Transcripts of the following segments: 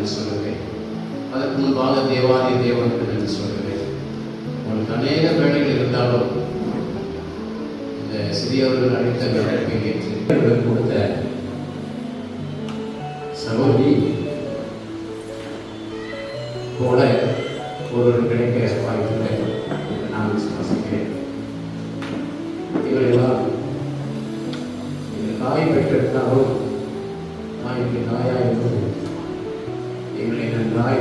நன்றி சொல்லுவேன். அதற்கு முன்பாக தேவாதி தேவனுக்கு நன்றி சொல்லுவேன். உங்களுக்கு அநேக வேலைகள் இருந்தாலும் இந்த சிறியவர்கள் அழைத்த அழைப்பை ஏற்று கொடுத்த சகோதரி போல ஒருவர் கிடைக்க வாய்ப்பில்லை நான் விசுவாசிக்கிறேன். இவர்களெல்லாம் தாய் பெற்றெடுத்தாலும் தாய்க்கு தாயாக இருந்தது எங்களை நன்றாய்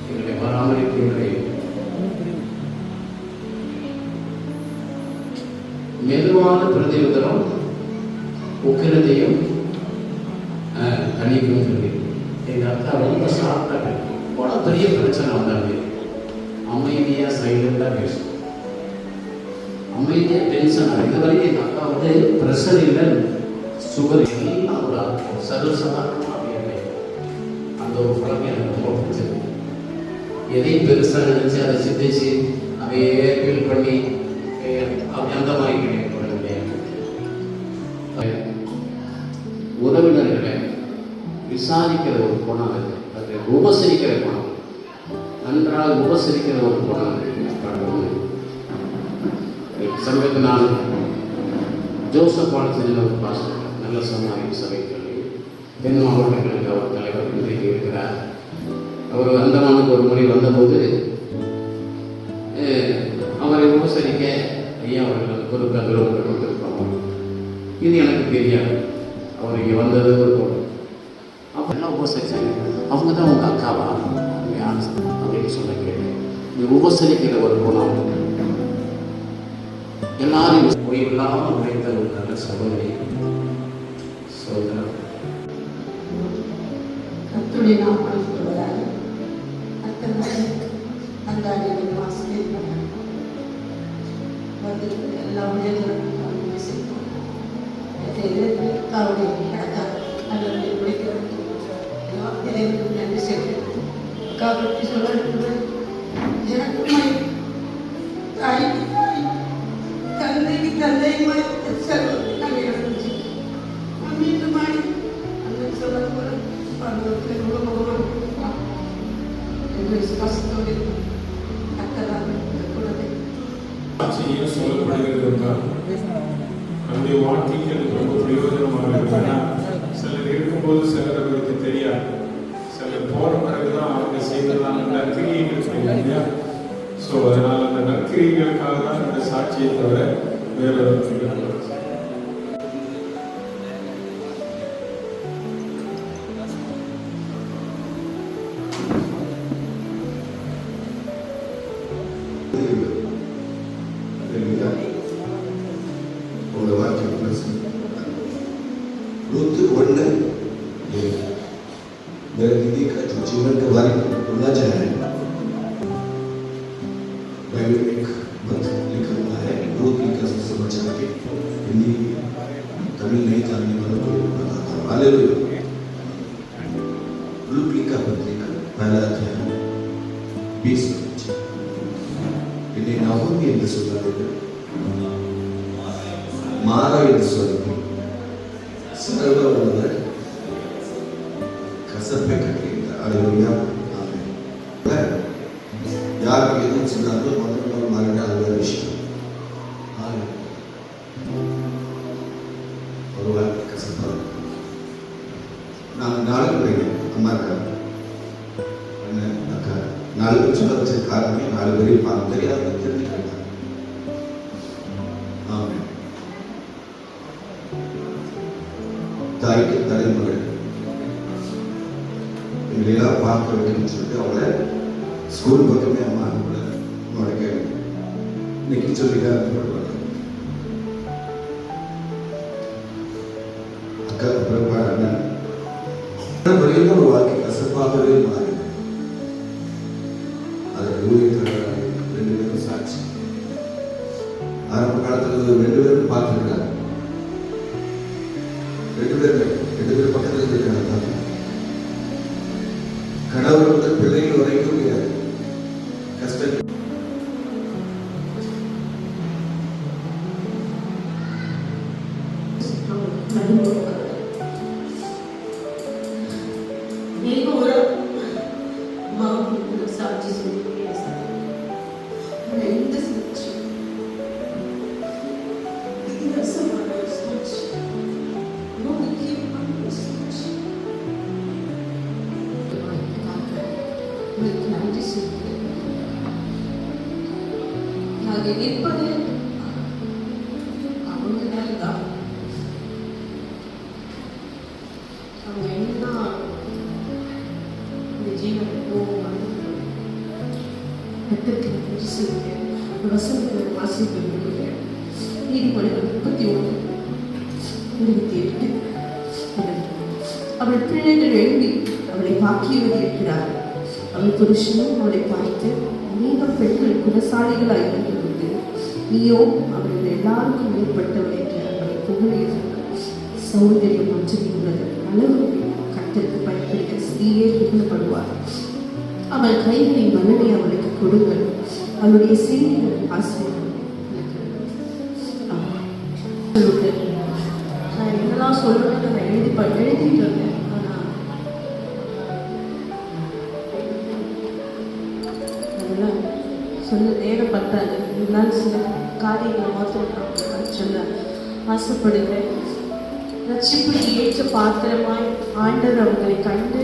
எங்களை பராமரித்து எங்களை மெதுவான பிரதியுதரம் உக்கிரத்தையும் தனிக்கும் சொல்லி எங்கள் அக்கா ரொம்ப சாப்பிட்டாங்க. போல பெரிய பிரச்சனை வந்தாங்க. அமைதியாக சைலண்டாக பேசும், அமைதியாக டென்ஷன் ஆகும். இதுவரைக்கும் எங்கள் அக்கா வந்து ப்ரெஷர் இல்லை, சுகர் எல்லாம் ஒரு சர்வசாதாரணமாக அப்படியே அந்த ஒரு பழக்கம் எனக்கு ரொம்ப பிடிச்சது. எதையும் பெருசாக நினச்சி அதை சிந்திச்சு அதையே ஃபீல் பண்ணி அப்படி அந்த மாதிரி கிடையாது. உறவினர்களை விசாரிக்கிற ஒரு குணம், அது உபசரிக்கிற குணம், நன்றாக உபசரிக்கிற ஒரு குணம். சமீபத்தில் நான் ஜோசப் பாலத்தில் ஒரு பாஸ்டர், நல்ல சமாதி சபை தென் மாவட்டங்களுக்கு அவர் தலைவர் இன்றைக்கு இருக்கிறார். அவர் அந்தமானுக்கு ஒரு முறை வந்தபோது அவரை உபசரிக்க ஐயா அவர்கள் பொறுப்பு அதில் கொடுத்துருப்பாங்க. இது எனக்கு தெரியாது. அவர் இங்கே வந்தது ஒரு பொருள். அப்போ என்ன உபசரிச்சாங்க, அவங்க தான் உங்கள் அக்காவா அப்படின்னு சொல்ல கேட்டேன். இது உபசரிக்கிற ஒரு குணம். எல்லாரும் ஓய்வில்லாமல் உழைத்த ஒரு நல்ல சகோதரி சோதரம். கர்த்தருடைய நாமம் சொல்வதாக அந்த அடியில் வாசிக்க வந்து எல்லா உயர்வுகளும் செய்வோம். அவருடைய கடத்தார் நல்ல உழைக்கிறது இறைவனுக்கு நன்றி செய்கிறது. காப்பற்றி சொல்ல எனக்கு தாய்க்கு தாய், தந்தைக்கு தந்தை செல்வத்தை நாங்கள் இழந்துச்சு. மீண்டும் மாறி அந்த சொல்ல கூட பருவத்தில் உலகம் என்று விசுவாசத்தோடு அக்கறாக கூடவே சொல்லப்படுகிறது. நம்முடைய வாழ்க்கைக்கு எனக்கு ரொம்ப பிரயோஜனமாக இருக்குன்னா, சிலர் இருக்கும்போது சிலர் அவருக்கு தெரியாது. சிலர் போகிற பிறகுதான் அவங்க செய்ததான நற்கிரியைகள் செய்ய இல்லையா? ஸோ அதனால் அந்த நற்கிரியைகளுக்காக தான் இந்த சாட்சியை தவிர வேறு मेरे दीदी का जो जीवन के बारे में बोलना चाहे, बाइबल में एक मंत्र लिखा हुआ है, रुत का समझ के हिंदी तमिल नहीं जानने वालों को बताता हूँ। हालेलुया। लूका का पत्रिका पहला अध्याय 20 वचन इन्हें नाहोमी என்று சொல்றது மாரா என்று சொல்றது சர்வ வல்லவர் கசப்பை கட்டியிருந்தார். அல்லேலூயா, ஆமென். யாருக்கு எதுவும் சொன்னாலும் முதல்ல மாறின அது விஷயம். ஒரு வார்த்தை கசப்பாக நான் நாலு பேர் அம்மா இருக்கா அண்ணன் அக்கா 4 பேர் சொல்ல வச்ச காரணமே 4 பேரையும் பார்க்க தெரியாத தெரிஞ்சுக்கிறாங்க. ஆமென். தாய்க்கு தலைமுறை எங்களெல்லாம் பார்க்க வைக்கணும்னு சொல்லிட்டு அவங்கள ஸ்கூல் பக்கமே அம்மா கூட நுழைக்க இன்னைக்கு சொல்லிக்க அக்கா பிறப்பாடு அண்ணன் வரையும் ஒரு வாழ்க்கை கசப்பாகவே மாறி அதை ஊழியர்கள் 2 பேரும் சாட்சி. ஆரம்ப காலத்தில் 2 பேரும் பார்த்துருக்காங்க. 2 பேர் பக்கத்தில் இருக்கிறாங்க. கணவர் முதல் பிள்ளைகள் வரைக்கும் கஷ்டம். நீங்க ஒரு அம்மாவுக்கு சாட்சி சொல்லுவீங்க சார். எந்த சாட்சி இலவசமான சாட்சி, ரொம்ப முக்கியமான சாட்சி. உங்களுக்கு நன்றி சொல்லுங்கள். நாங்கள் நிற்பது அவங்களால தான். அவங்க என்ன இந்த ஜீவனை நன்றி சொல்லுங்கள். வசனத்தை வாசிக்க முடியுங்க. நீதிமொழிகள் 31:28. அவள் பிள்ளைகள் எழுதி அவளை வாக்கியவதி இருக்கிறார். அவள் புருஷனும் அவளை பார்த்து, நீங்கள் பெண்கள் குணசாலிகளாய் இருந்துவிட்டு நீயோ அவர்கள் எல்லாருக்கும் மேற்பட்டவள் என்று அவளை புகழீர்கள். சௌந்தரியம் மற்றும் உள்ளது அளவு கட்டற்கு பயன்படுத்த ஸ்திரீயே புகழப்படுவார். அவள் கைகளின் மலனை அவளுக்கு கொடுங்கள். அவளுடைய செய்திகள் ஆசிரியர். நான் என்னெல்லாம் சொல்லணும்னு நான் எழுதிட்டு இருந்தேன். ஆனால் அதெல்லாம் சொல்ல நேரம் பத்தாது. இருந்தாலும் சில காரியங்களை மாற்றம் நான் சொல்ல ஆசைப்படுகிறேன். ரட்சிப்புக்கு ஏற்ற பாத்திரமாய் ஆண்டவர் அவங்களை கண்டு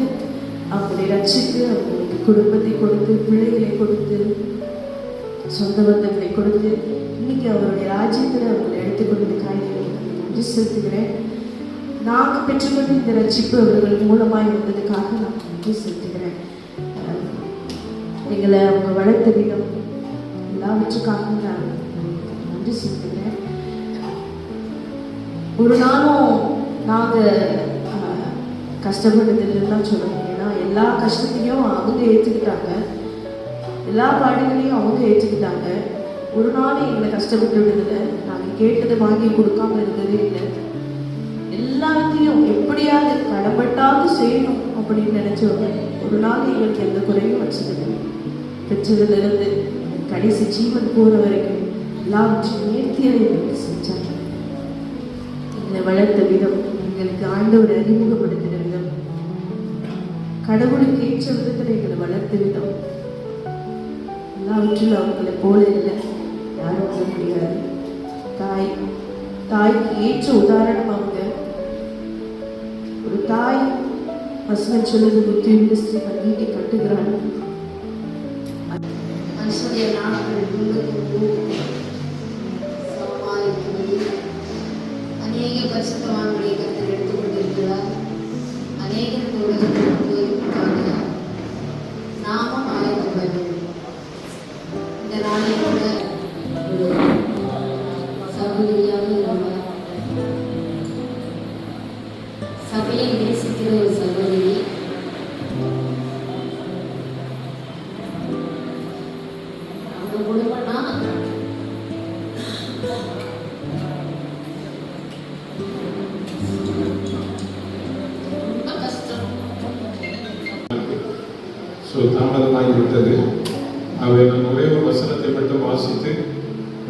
அவங்களை ரட்சித்து அவங்களுக்கு குடும்பத்தை கொடுத்து பிள்ளைகளை கொடுத்து சொந்த பந்தங்களை கொடுத்து இன்னைக்கு அவருடைய ராஜ்யத்தில் அவங்களை எடுத்துக்கொண்ட காரியங்களை நன்றி செலுத்துகிறேன். நாங்கள் பெற்றுக்கொண்டு இந்த ரட்சிப்பு அவர்கள் மூலமாய் வந்ததுக்காக நான் நன்றி செலுத்துகிறேன். எங்களை அவங்க வளர்த்த விதம் எல்லாவற்றுக்காக நான் நன்றி செலுத்துகிறேன். ஒரு நாளும் நாங்கள் கஷ்டப்படுறதுலாம் சொல்லணும். ஏன்னா எல்லா கஷ்டத்தையும் அவங்க ஏற்றுக்கிட்டாங்க, எல்லா பாடுகளையும் அவங்க ஏற்றுக்கிட்டாங்க. ஒரு நாள் எங்களை கஷ்டப்பட்டு விடுதலை. நாங்கள் கேட்டதை வாங்கி கொடுக்காம இருந்ததே இல்லை. எல்லாத்தையும் எப்படியாவது கடன்பட்டாவது செய்யணும் அப்படின்னு நினைச்சவங்க ஒரு நாள் எங்களுக்கு எந்த குறையும் வச்சதில்லை. பெற்றதிலிருந்து கடைசி ஜீவன் போகிற வரைக்கும் எல்லாவற்றையும் நேர்த்தியாக எங்களுக்கு செஞ்சாங்க. எங்களை வளர்த்த விதம், எங்களுக்கு ஆண்டவரை அறிமுகப்படுத்தின விதம், கடவுளுக்கு ஏற்ற விதத்தில் எங்களை வளர்த்த விதம் எல்லாவற்றிலும் அவங்களை போல இல்லை, யாரும் சொல்ல முடியாது. தாய்க்கு ஏற்ற உதாரணம் அவங்க. ஒரு தாய் வசனம் சொல்லுது, புத்தியுள்ள ஸ்திரீ நீட்டி கட்டுகிறாள். மனுஷனுடைய நாட்கள் சமாளிக்கும்படி அநேக பரிசுத்தவான்களை கருத்தில் எடுத்துக் கொண்டிருக்கிறார். அநேகருக்கு உலகத்திற்காக நாமும் ஆயத்தப்பட இந்த நாளில் கூட ஒரு சகோதரியாக நம்ம சபையை நேசிக்கிற ஒரு சகோதரி. அவங்க குடும்பம்னா ரொம்ப கஷ்டம். தாமதமாகிவிட்டது. அவை நான் ஒரே ஒரு வசனத்தை மட்டும் வாசித்து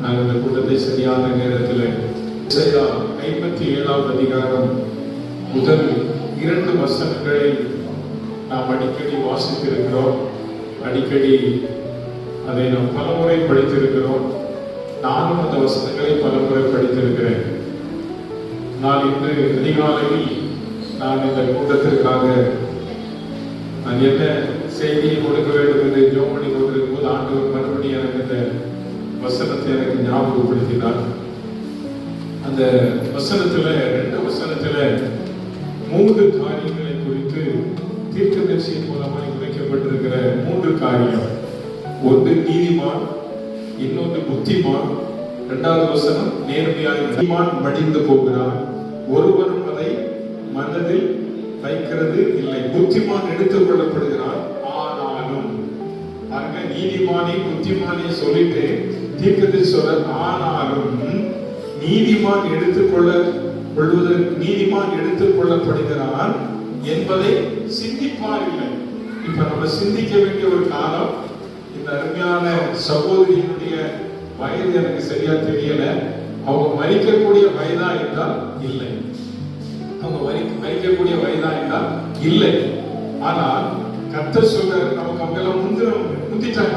நான் இந்த கூட்டத்தை சரியான நேரத்தில் 57ஆம் அதிகாரம் முதல் 2 வசனங்களை நாம் அடிக்கடி வாசித்திருக்கிறோம். அடிக்கடி அதை நாம் பலமுறை படித்திருக்கிறோம். நானும் அந்த வசனங்களை பலமுறை படித்திருக்கிறேன். நான் இன்று அதிகாலையில் நான் இந்த கூட்டத்திற்காக நான் என்ன செய்தியை கொடுக்க வேண்டும் என்று ஜெபம் பண்ணி கொண்டிருக்கும் போது ஆண்டவர் மறுபடியும் எனக்கு இந்த வசனத்தை எனக்கு ஞாபகப்படுத்தினார். அந்த வசனத்துல 2 வசனத்துல 3 காரியங்களை குறித்து தீர்க்கதரிசியின் மூலமாய் உரைக்கப்பட்டிருக்கிற 3 காரியம். ஒன்று நீதிமான், இன்னொன்று புத்திமான், 2வது வசனம் நேர்மையாய். நீதிமான் மடிந்து போகிறான், ஒருவரும் அதை மனதில் வைக்கிறது இல்லை. புத்திமான் எடுத்துக் கொள்ளப்படுகிறான், ஆனாலும் அங்க நீதிமானே புத்திமானே சொல்லிட்டு தீர்க்கதரிசி சொல்ற ஆனாலும் நீதிமான் நீதிமான் எடுத்துக் கொள்ளப்படுகிறான் என்பதை சிந்திப்பார் இல்லை. இப்ப நம்ம சிந்திக்க வேண்டிய ஒரு காலம். இந்த அருமையான சகோதரியினுடைய வயது எனக்கு சரியா தெரியல. அவங்க மரிக்கக்கூடிய வயதா என்றால் இல்லை. அவங்க மரிக்கக்கூடிய வயதா என்றால் இல்லை. ஆனால் கர்த்தர் சொல்றாரு நமக்கு அவங்க எல்லாம் முந்திட்டாங்க.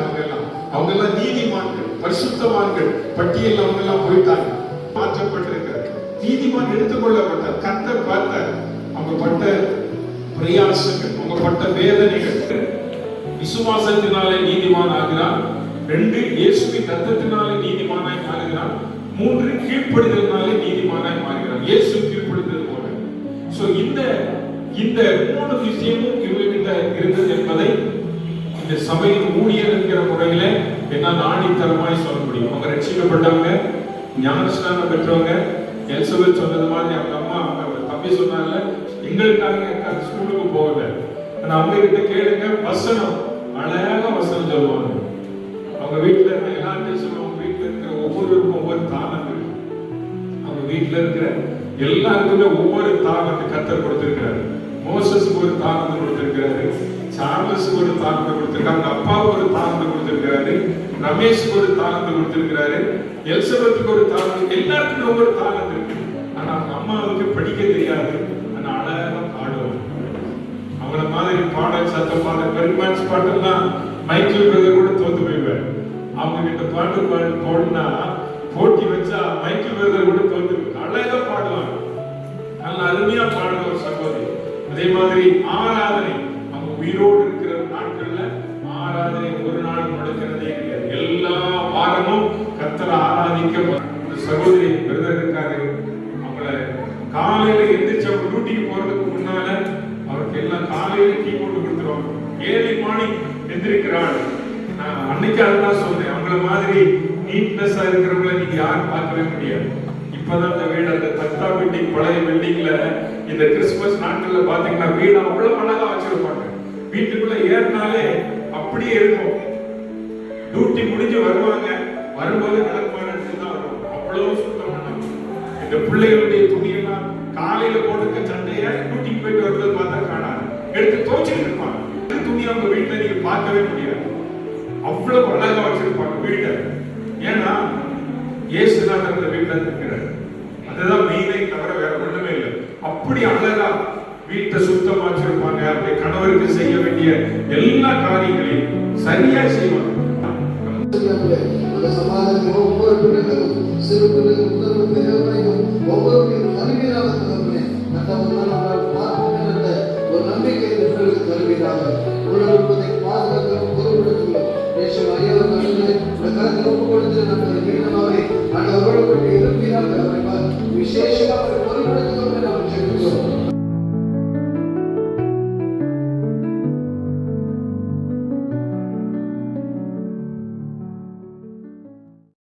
அவங்க எல்லாம் நீதிமான்கள், பரிசுத்தவான்கள் பட்டியல் அவங்க எல்லாம் போயிட்டாங்க, மாற்றப்பட்டிருக்காரு. நீதிமான் எடுத்துக்கொள்ளப்பட்டார். கர்த்தர் பார்த்தார் அவங்க பட்ட பிரயாசங்கள், அவங்க பட்ட வேதனைகள். விசுவாசத்தினாலே நீதிமான் ஆகிறான். 2 இயேசுவின் ரத்தத்தினாலே நீதிமானாய் மாறுகிறான். 3 கீழ்ப்படிதலினாலே நீதிமானாய் மாறுகிறான். இயேசு கீழ்ப்படிதல் போல. சோ இந்த 3 விஷயமும் இவர்கிட்ட இருந்தது என்பதை இந்த சபையின் ஊழியர் என்கிற முறையில என்ன ஆணித்தரமாய் சொல்ல முடியும். அவங்க ரட்சிக்கப்பட்டவங்க, ஞானஸ்நானம் பெற்றவங்க. எலிசபெத் சொன்னது மாதிரி அவங்க அம்மா அவங்க தம்பி சொன்னாங்கல்ல, எங்களுக்காக ஸ்கூலுக்கு போகல. ஆனா அவங்க கிட்ட கேளுங்க, வசனம் அழகா வசனம் சொல்லுவாங்க. அவங்க வீட்டுல எல்லாத்தையும் சொல்லுவாங்க. அவங்க வீட்டுல இருக்கிற ஒவ்வொருவருக்கும் ஒவ்வொரு தானம் இருக்கு. அவங்க வீட்டுல இருக்கிற எல்லாருக்குமே ஒவ்வொரு தானத்தை கர்த்தர் கொடுத்திருக்கிறாரு. மோசஸுக்கு ஒரு தானத்தை கொடுத்திருக்கிறாரு, சார்லஸுக்கு ஒரு தானத்தை கொடுத்திருக்காங்க, அப்பாவுக்கு ஒரு தானத்தை கொடுத்திருக்கிறாரு, ரமேஷுக்கு ஒரு தானத்தை கொடுத்திருக்கிறாரு, எலிசபெத்துக்கு ஒரு தானம், எல்லாருக்குமே ஒவ்வொரு தானத்தை இருக்கு. ஆனா அவங்க அம்மாவுக்கு படிக்க தெரியாது. ஆனா அழகா பாடுவாங்க. அவங்கள மாதிரி பாடல் சத்தம் பாட பெருமான்ஸ் பாட்டெல்லாம் மைக்கேல் பிரதர் கூட தோத்து போய்வார். அவங்க கிட்ட பாட்டு போடுனா போட்டி வச்சா மைக்கேல் பிரதர் கூட தோத்து அழகா பாடுவாங்க. நல்ல அருமையா பாடுற ஒரு சகோதரி. அதே மாதிரி ஆராதனை, அவங்க உயிரோடு இருக்கிற நாட்கள்ல ஆராதனை ஒரு நாள் முடக்கிறதே கிடையாது. எல்லா வாரமும் கர்த்தரை ஆராதிக்க சகோதரி பிரதர் இருக்காரு. அவங்கள காலையில எந்திரிச்சு அவங்க டியூட்டிக்கு போறதுக்கு முன்னால அவருக்கு எல்லாம் காலையில டீ போட்டு கொடுத்துருவாங்க. 7 மணி எந்திரிக்கிறாள். நான் அன்னைக்கு அதுதான் சொன்னேன், அவங்கள மாதிரி நீட்னஸா இருக்கிறவங்கள நீங்க யாரும் பார்க்கவே முடியாது. இப்பதான் இந்த வீடு, அந்த தத்தா பில்டிங், பழைய பில்டிங்ல இந்த கிறிஸ்துமஸ் நாட்கள்ல பாத்தீங்கன்னா வீடு அவ்வளவு அழகா வச்சிருப்பாங்க. வீட்டுக்குள்ள ஏறினாலே அப்படியே இருக்கும். டியூட்டி முடிஞ்சு வருவாங்க, வரும்போது விளக்குமாறு தான் வரும். அவ்வளவு சுத்தம் பண்ணாங்க. இந்த பிள்ளைகளுடைய துணியெல்லாம் காலையில போட்டுக்க சண்டைய டியூட்டிக்கு போயிட்டு வரும்போது பார்த்தா காணாது, எடுத்து துவைச்சிட்டு இருப்பாங்க. துணி அவங்க வீட்டுல நீங்க பார்க்கவே முடியாது. அவ்வளவு அழகா வச்சிருப்பாங்க வீட்டை. ஏன்னா இயேசுதான் அந்த வீட்டுல இருக்கிறார். அதுதான் மெயினை தவிர வேற ஒண்ணுமே இல்லை. அப்படி அழகா வீட்டை சுத்தமா வச்சிருப்பாங்க. அப்படி கணவருக்கு செய்ய வேண்டிய எல்லா காரியங்களையும் சரியா செய்வாங்க. ஒவ்வொரு பிள்ளைகளும் சிறு பிள்ளைகள் முதல் பெரியவரையும் ஒவ்வொரு அறிவியலாளர்களுமே